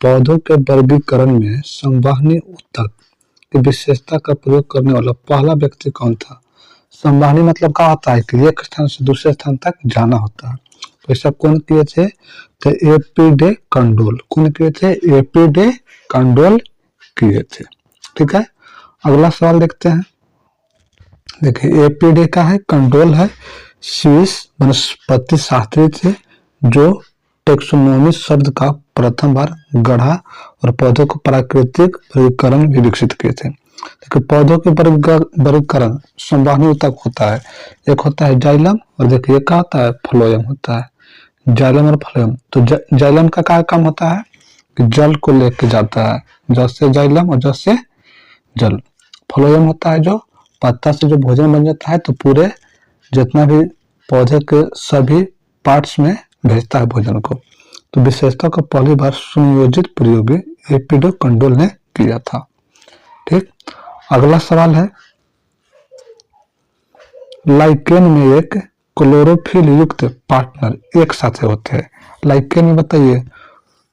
पौधों के वर्गीकरण में संवहनी ऊतक की विशेषता का प्रयोग करने वाला पहला व्यक्ति कौन था? संवहनी मतलब क्या होता है कि एक स्थान से दूसरे स्थान तक जाना होता है। तो ऐसा कौन किए थे? तो एपी डे कंडोल। कौन किए थे? एपी डे कंडोल किए थे। ठीक है, अगला सवाल देखते हैं। देखिए, एपी डे का है, कंडोल है, स्विस वनस्पति शास्त्री थे जो टेक्सोनोमी शब्द का प्रथम बार गढ़ा और पौधों को प्राकृतिक वर्गीकरण भी विकसित किए थे। देखिए, पौधों के वर्गीकरण संवहनी ऊतक होता है। एक होता है जाइलम और देखिए क्या होता है? फ्लोएम होता है। जाइलम और फ्लोएम। तो जाइलम का क्या काम होता है कि जल को लेके जाता है, जल से जाइलम और जल से जल। फ्लोएम होता है जो पत्ता से जो भोजन बन जाता है, तो पूरे जितना भी पौधे के सभी पार्ट्स में भेजता है भोजन को। तो विशेषता को पहली बार सुनियोजित प्रयोग एपिडो कंडोल ने किया था। ठीक, अगला सवाल है, लाइकेन में एक क्लोरोफिल युक्त पार्टनर एक साथ होते हैं। लाइकेन में बताइए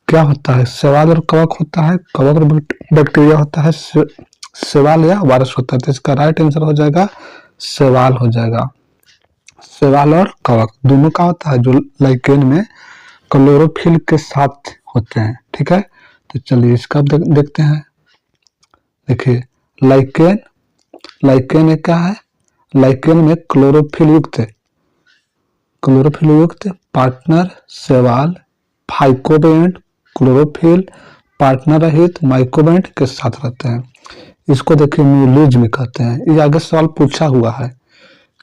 क्या होता है? शैवाल और कवक होता है, कवक और बैक्टीरिया होता है, शैवाल या वायरस होता है। तो इसका राइट आंसर हो जाएगा शैवाल हो जाएगा। शैवाल और कवक दोनों का होता है जो लाइकेन में क्लोरोफिल के साथ होते हैं। ठीक है, तो चलिए इसका देखते हैं। देखिए, लाइकेन एक क्या है? लाइकेन में क्लोरोफिल युक्त पार्टनर शैवाल, फाइकोबैंड क्लोरोफिल पार्टनर रहित माइकोबैंड के साथ रहते हैं। इसको देखिए म्यूलिज्म कहते हैं। ये आगे सवाल पूछा हुआ है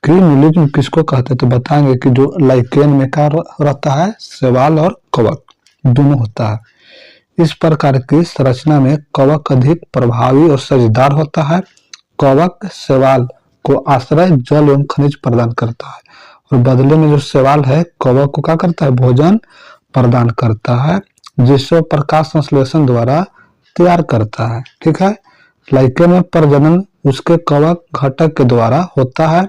कि म्यूलिज्म किसको कहते हैं, तो बताएंगे कि जो लाइकेन में क्या रहता है? शैवाल और कवक दोनों होता है। इस प्रकार की संरचना में कवक अधिक प्रभावी और साझेदार होता है। कवक शैवाल को आश्रय, जल एवं खनिज प्रदान करता है और बदले में जो शैवाल है कवक को क्या करता है? भोजन प्रदान करता है, जिसको प्रकाश संश्लेषण द्वारा तैयार करता है। ठीक है, लाइकेन में प्रजनन उसके कवक घटक के द्वारा होता है।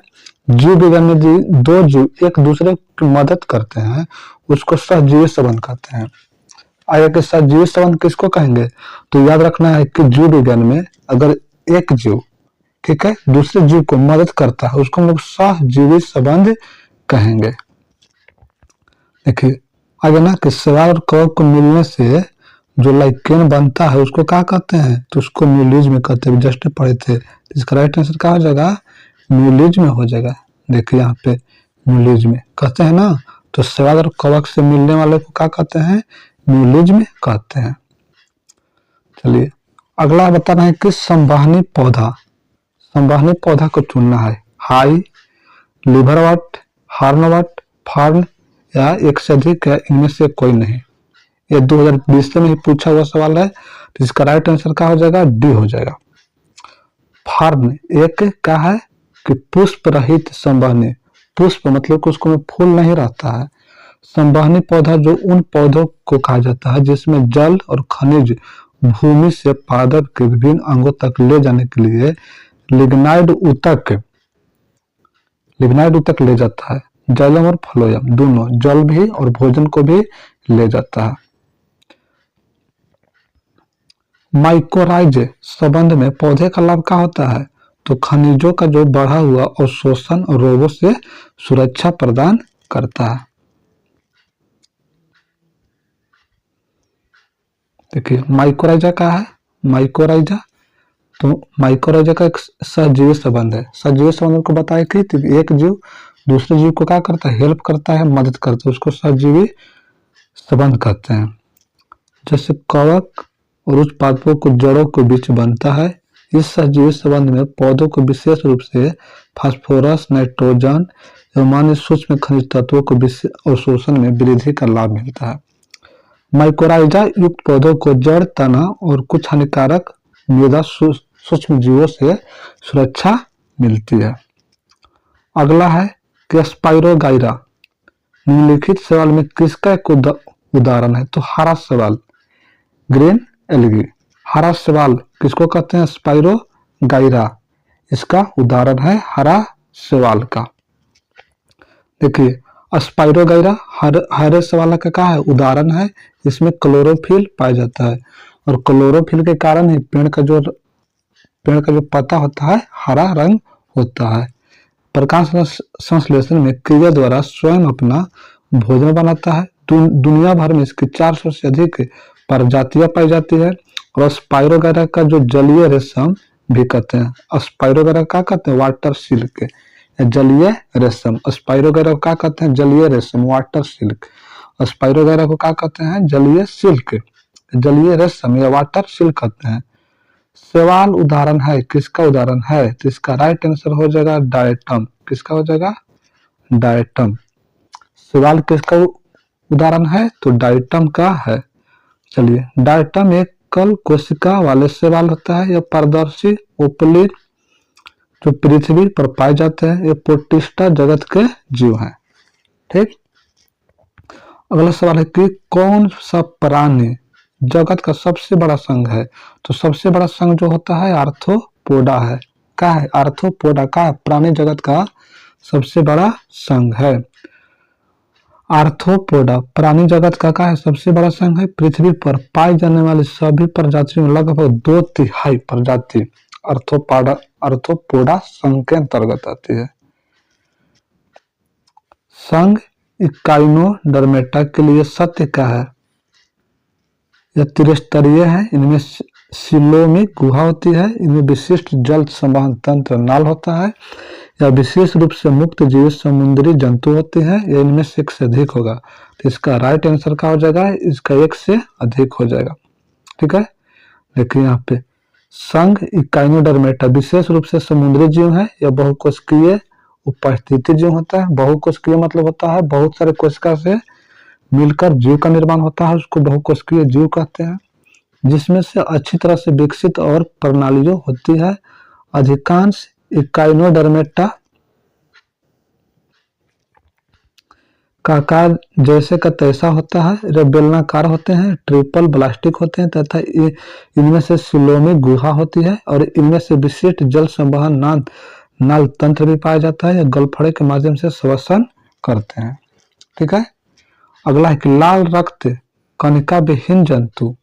जीव विज्ञान में दो जीव एक दूसरे की मदद करते हैं, उसको सहजीवी संबंध कहते हैं। आगे के सहजीवी संबंध किसको कहेंगे? तो याद रखना है कि जीव विज्ञान में अगर एक जीव, ठीक है, दूसरे जीव को मदद करता है उसको हम लोग सहजीवी संबंध कहेंगे। देखिए आगे ना कि शैवाल और कवक को मिलने से जो लाइकेन बनता है उसको क्या कहते हैं? तो उसको म्यूलिज्म कहते हैं। जस्ट पढ़े थे, इसका राइट आंसर क्या हो जाएगा? म्यूलिज्म हो जाएगा। देखिए यहाँ पे म्यूलिज्म कहते हैं ना, तो शैवाल और कवक से मिलने वाले को क्या कहते हैं? म्यूलिज्म कहते हैं। चलिए अगला बताना है कि संवहनी पौधा को चुनना है। हाई, लिवरवर्ट, हार्नवर्ट, फर्न या एक से अधिक या इनमें से कोई नहीं। ये 2020 में ही पूछा हुआ सवाल है, तो इसका राइट आंसर क्या हो जाएगा? डी हो जाएगा। फर्न एक क्या है कि पुष्प रहित संवहनी, पुष्प मतलब कि उसको में फूल नहीं रहता है। संवहनी पौधा जो उन पौधों को कहा जाता है जिसमें जल और खनिज भूमि से पादप के विभिन्न अंगों तक ले जाने के लिए लिग्नाइड ऊतक ले जाता है। जाइलम और फ्लोएम दोनों जल भी और भोजन को भी ले जाता है। माइकोराइज संबंध में पौधे का लाभ क्या होता है? तो खनिजों का जो बढ़ा हुआ अवशोषण और रोगों से सुरक्षा प्रदान करता है। देखिए माइकोराइजा क्या है? माइकोराइजा का एक सहजीवी संबंध है। सहजीवी संबंध को बताया कि एक जीव दूसरे जीव को क्या करता है? हेल्प करता है, मदद करता है, उसको सहजीवी संबंध कहते हैं। जैसे कवक और उस पादपों को जड़ों के बीच बनता है। इस सहजीवी संबंध में पौधों को विशेष रूप से फास्फोरस, नाइट्रोजन एवं अन्य सूक्ष्म खनिज तत्वों को अवशोषण में वृद्धि का लाभ मिलता है। माइकोराइजा युक्त पौधों को जड़, तना और कुछ हानिकारक मृदा सूक्ष्म जीवों से सुरक्षा मिलती है। अगला है कि स्पाइरोगाइरा निम्नलिखित सवाल में किसका एक उदाहरण है? तो हरा शैवाल, ग्रीन एल्गी। हरा शैवाल किसको कहते हैं? स्पाइरोगाइरा। इसका उदाहरण है हरा शैवाल का। देखिए स्पाइरोगाइरा हरे सवाल का क्या है, उदाहरण है। इसमें क्लोरोफिल पाया जाता है और क्लोरोफिल के कारण ही पेड़ का जो पत्ता होता है हरा रंग होता है। प्रकाश संश्लेषण में क्रिया द्वारा स्वयं अपना भोजन बनाता है। दुनिया भर में इसकी 400 से अधिक प्रजातियां पाई जाती है। और स्पाइरोगाइरा का जो जलीय रेशम भी कहते हैं, स्पाइरोगाइरा क्या कहते हैं, वाटर सिल्क, जलीय रेशम। स्पाइरोगाइरा को क्या कहते हैं, जलीय रेशम, वाटर सिल्क। स्पाइरोगाइरा को क्या कहते हैं, जलीय सिल्क, जलीय रेशम या वाटर सिल्क कहते हैं। सवाल उदाहरण है, किसका उदाहरण है, तो इसका राइट आंसर हो जाएगा डायटम। किसका हो जाएगा, डायटम। सवाल किसका उदाहरण है, तो डायटम का है। चलिए, डायटम एक कल कोशिका वाले सवाल होता है। यह पारदर्शी उपली जो पृथ्वी पर पाए जाते हैं, ये प्रोटिस्टा जगत के जीव हैं। ठीक। अगला सवाल है कि कौन सा प्राणी जगत का सबसे बड़ा संघ है, तो सबसे बड़ा संघ जो होता है आर्थ्रोपोडा है। क्या है, आर्थ्रोपोडा का है, प्राणी जगत का सबसे बड़ा संघ है। आर्थ्रोपोडा प्राणी जगत का क्या है, सबसे बड़ा संघ है। पृथ्वी पर पाई जाने वाली सभी प्रजातियों में लगभग 2/3 प्रजाति आर्थ्रोपोडा संघ के अंतर्गत आती है। संघ इकाइनोडर्मेटा के लिए सत्य क्या है, यह त्रिस्तरीय है। इनमें सिलोमिक गुहा होती है। इनमें विशिष्ट जल संवहन तंत्र नाल होता है। यह विशेष रूप से मुक्त जीवित समुद्री जंतु होते हैं। यह इनमें से एक से अधिक होगा, तो इसका राइट आंसर क्या हो जाएगा, इसका एक से अधिक हो जाएगा। ठीक है, देखिए यहाँ पे संघ इकाइनोडर्मेटा विशेष रूप से समुद्री जीव है। यह बहुकोशिकीय उपस्थिति जीव होता है। बहुकोशिकीय मतलब होता है बहुत सारे कोशिका से मिलकर जीव का निर्माण होता है, उसको बहुकोशिकीय जीव कहते हैं। जिसमें से अच्छी तरह से विकसित और प्रणालियों होती है। अधिकांश इकाइनोडर्मेटा का आकार जैसे का तैसा होता है, जो बेलनाकार होते हैं, ट्रिपल ब्लास्टिक होते हैं तथा इनमें से सिलोमिक गुहा होती है और इनमें से विशिष्ट जल संवहन नाल तंत्र भी पाया जाता है। गलफड़े के माध्यम से श्वसन करते हैं। ठीक है, अगला है कि लाल रक्त कणिका विहीन जंतु,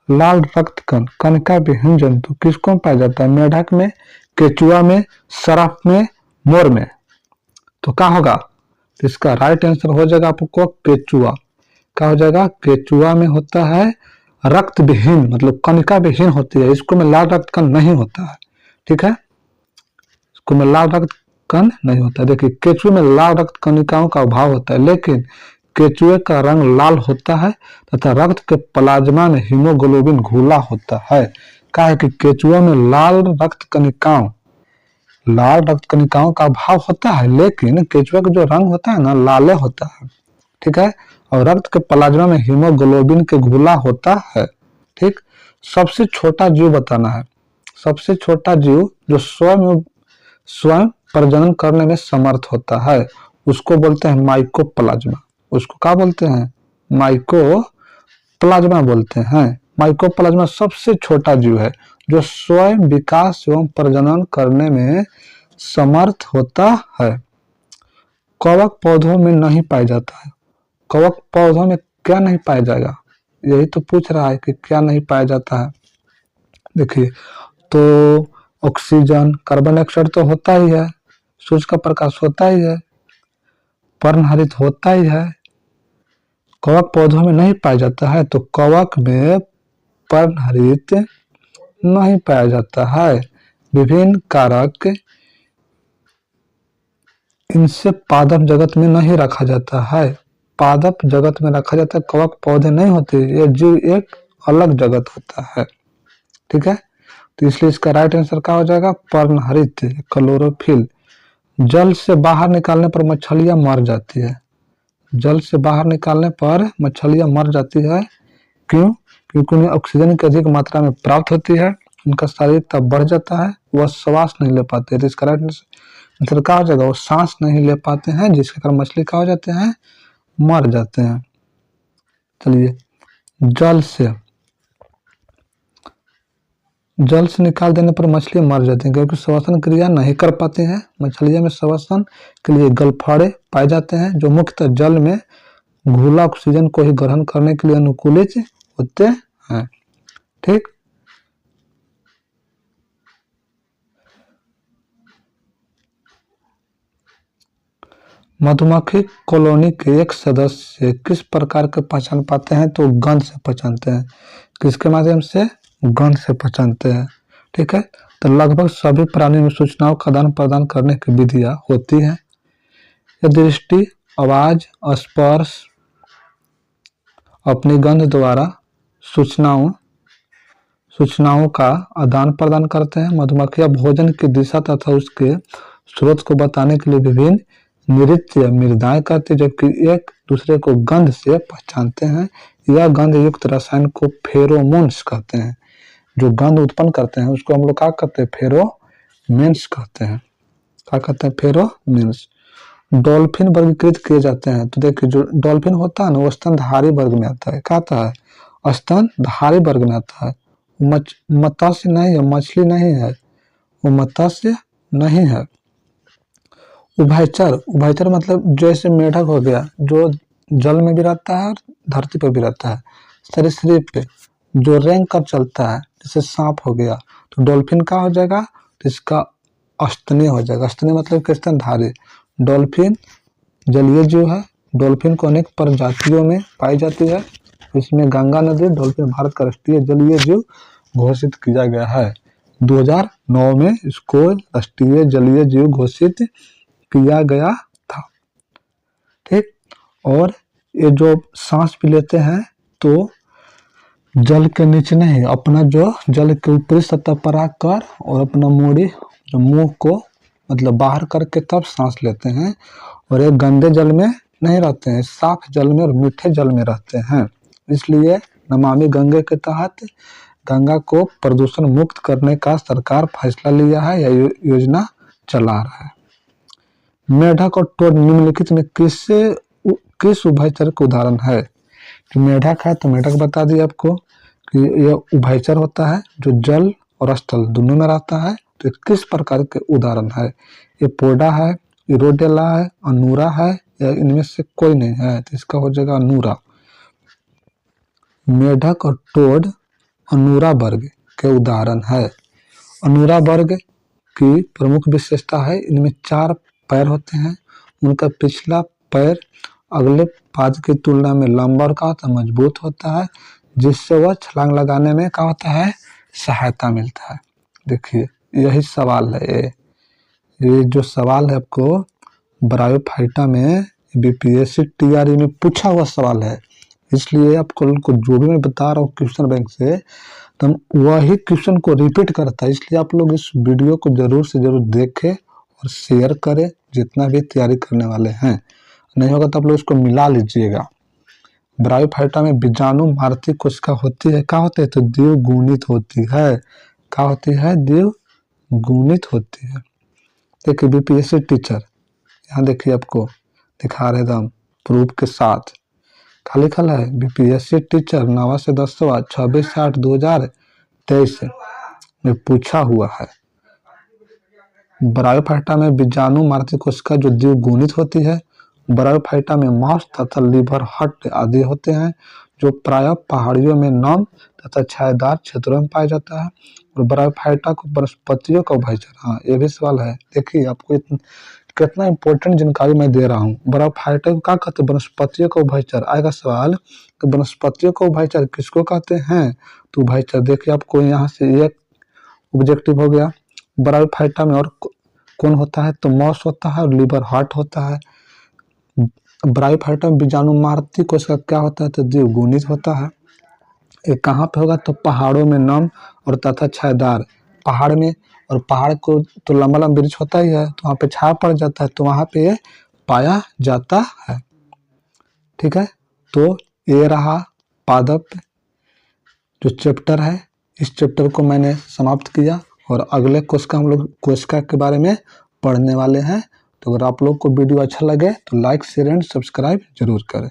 लाल रक्त कण कणिका विहीन जंतु किसको पाया जाता है, मेढक में, केचुआ में, सरफ में, मोर में। तो क्या होगा, तो इसका राइट आंसर हो जाएगा आपको केचुआ। क्या हो जाएगा, केचुआ में होता है रक्त विहीन, मतलब कणिका विहीन होती है। इसको में लाल रक्त कण नहीं होता है। ठीक है, इसको में लाल रक्त कण नहीं होता है। देखिए, केचुए में लाल रक्त कणिकाओं का अभाव होता है, लेकिन केचुए का रंग लाल होता है तथा रक्त के प्लाज्मा में हीमोग्लोबिन घुला होता है। क्या है कि केचुआ में लाल रक्त कणिकाओं का अभाव होता है, लेकिन केचुआ का जो रंग होता है ना, लाले होता है। ठीक है, और रक्त के प्लाज्मा में हीमोग्लोबिन के घुला होता है। ठीक, सबसे छोटा जीव बताना है, सबसे छोटा जीव जो स्वयं प्रजनन करने में समर्थ होता है, उसको बोलते हैं माइकोप्लाज्मा। उसको क्या बोलते हैं, माइकोप्लाज्मा बोलते हैं। माइकोप्लाज्मा सबसे छोटा जीव है जो स्वयं विकास एवं प्रजनन करने में समर्थ होता है। कवक पौधों में नहीं पाया जाता है। कवक पौधों में क्या नहीं पाया जाएगा, यही तो पूछ रहा है कि क्या नहीं पाया जाता है। देखिए, तो ऑक्सीजन, कार्बन डाइऑक्साइड तो होता ही है, सूर्य का प्रकाश होता ही है, पर्णहरित होता ही है। कवक पौधों में नहीं पाया जाता है, तो कवक में पर्णहरित नहीं पाया जाता है। विभिन्न कारक इनसे पादप जगत में नहीं रखा जाता है। पादप जगत में रखा जाता है, कवक पौधे नहीं होते, ये जीव एक अलग जगत होता है। ठीक है, तो इसलिए इसका राइट आंसर क्या हो जाएगा, पर्णहरित, क्लोरोफिल। जल से बाहर निकालने पर मछलियां मर जाती है। जल से बाहर निकालने पर मछलियां मर जाती है। क्यों, क्योंकि उन्हें ऑक्सीजन की अधिक मात्रा में प्राप्त होती है, उनका शारीरिक ताप बढ़ जाता है, वह श्वास नहीं ले पाते। तो इसका राइट आंसर क्या हो जाएगा, वो सांस नहीं ले पाते हैं, जिसके कारण मछली क्या हो जाते हैं, मर जाते हैं। चलिए, जल से जल से निकाल देने पर मछली मर जाती है क्योंकि श्वसन क्रिया नहीं कर पाती हैं। मछलियों में श्वसन के लिए गलफड़े पाए जाते हैं जो मुख्यतः जल में घुला ऑक्सीजन को ही ग्रहण करने के लिए अनुकूलित होते हैं। ठीक, मधुमक्खी कॉलोनी के एक सदस्य किस प्रकार के पहचान पाते हैं? तो गंध से पहचानते हैं। किसके माध्यम से? गंध से पहचानते हैं। ठीक है, तो लगभग सभी प्राणियों में सूचनाओं का आदान प्रदान करने की विधियां होती हैं। यह दृष्टि, आवाज, स्पर्श, अपनी गंध द्वारा सूचनाओं का आदान प्रदान करते हैं। मधुमक्खियां भोजन की दिशा तथा उसके स्रोत को बताने के लिए विभिन्न नृत्य मृदाएं करते, जबकि एक दूसरे को गंध से पहचानते हैं। यह गंध युक्त रसायन को फेरोमोन्स कहते हैं। जो गंध उत्पन्न करते हैं उसको हम लोग क्या कहते हैं? फेरोमेन्स कहते हैं। क्या कहते हैं? फेरोमेन्स। डॉल्फिन वर्गीकृत किए जाते हैं। तो देखिए, जो डॉल्फिन होता है ना वो स्तनधारी वर्ग में आता है। क्या आता है? स्तनधारी वर्ग में आता है। मत्स्य नहीं है, मछली नहीं है, वो मत्स्य नहीं है। उभयचर मतलब जैसे मेढक हो गया जो जल में भी रहता है और धरती पर भी रहता है। सरीसृप पे जो रेंग कर चलता है, जैसे सांप हो गया, तो डॉल्फिन का हो जाएगा, तो इसका स्तनी हो जाएगा। स्तनी मतलब कि स्तनधारी। डॉल्फिन जलीय जीव है। डॉल्फिन को अनेक प्रजातियों में पाई जाती है। इसमें गंगा नदी डॉल्फिन भारत का राष्ट्रीय जलीय जीव घोषित किया गया है। 2009 में इसको राष्ट्रीय जलीय जीव घोषित किया गया था। ठीक, और ये जो सांस भी लेते हैं तो जल के नीचे नहीं, अपना जो जल के ऊपरी सतह पर आकर और अपना मोड़ी जो मुंह को मतलब बाहर करके तब सांस लेते हैं। और ये गंदे जल में नहीं रहते हैं, साफ जल में और मीठे जल में रहते हैं। इसलिए नमामि गंगे के तहत गंगा को प्रदूषण मुक्त करने का सरकार फैसला लिया है या योजना चला रहा है। मेढक और टोड निम्नलिखित में किस उभयचर का उदाहरण है? जो मेढक है तो मेढक बता दिया आपको कि यह उभयचर होता है जो जल और स्थल दोनों में रहता है। तो किस प्रकार के उदाहरण है? ये पोडा है, इरोडेला है, अनूरा है, या इनमें से कोई नहीं है? तो इसका हो जाएगा अनूरा। मेढक और टोड अनूरा वर्ग के उदाहरण है। अनूरा वर्ग की प्रमुख विशेषता है इनमें 4 पैर होते हैं। उनका पिछला पैर अगले पाद की तुलना में लंबा और मजबूत होता है, जिससे वह छलांग लगाने में क्या होता है? सहायता मिलता है। देखिए, यही सवाल है। ये जो सवाल है आपको ब्रायोफाइटा में बीपीएससी टीआरई में पूछा हुआ सवाल है। इसलिए आपको जो भी मैं बता रहा हूँ क्वेश्चन बैंक से, तो वही क्वेश्चन को रिपीट करता है। इसलिए आप लोग इस वीडियो को जरूर से जरूर देखें और शेयर करें जितना भी तैयारी करने वाले हैं। नहीं होगा तो आप लोग इसको मिला लीजिएगा। ब्रायोफाइटा में बीजाणु मारती कोशिका होती है। क्या होती है? तो द्विगुणित होती है। क्या होती है? द्विगुणित होती है। देखिए, बीपीएससी टीचर यहाँ देखिए आपको दिखा रहे एकदम प्रूफ के साथ। क्या लिखल है? बीपीएससी टीचर 9 से 10वां 26/8/2023 में पूछा हुआ है। ब्रायोफाइटा में बीजाणु मारती कोशिका जो द्विगुणित होती है। ब्रायोफाइटा में मांस तथा लीवर हट आदि होते हैं जो प्रायः पहाड़ियों में नम तथा छायादार क्षेत्रों में पाया जाता है। और ब्रायोफाइटा को वनस्पतियों का उभयचर, हाँ ये भी सवाल है। देखिए, आपको कितना इंपॉर्टेंट जानकारी मैं दे रहा हूँ। ब्रायोफाइटा को क्या कहते हैं? वनस्पतियों का उभयचर। आएगा सवाल तो वनस्पतियों का उभयचर किसको कहते हैं? तो उभयचर देखिए, आपको यहाँ से एक ऑब्जेक्टिव हो गया। ब्रायोफाइटा में और कौन होता है? तो मॉस होता है और लीवर हार्ट होता है। ब्रायोफाइटा में बीजाणु मारती कोशिका क्या होता है? तो द्विगुणित होता है। ये कहाँ पे होगा? तो पहाड़ों में नम और तथा छायादार। पहाड़ में, और पहाड़ को तो लंबा लंबा वृक्ष होता ही है, तो वहाँ पे छाया पड़ जाता है, तो वहाँ पे ये पाया जाता है। ठीक है, तो ये रहा पादप जो चैप्टर है। इस चैप्टर को मैंने समाप्त किया और अगले कोशिका हम लोग कोशिका के बारे में पढ़ने वाले हैं। तो अगर आप लोग को वीडियो अच्छा लगे तो लाइक, शेयर एंड सब्सक्राइब जरूर करें।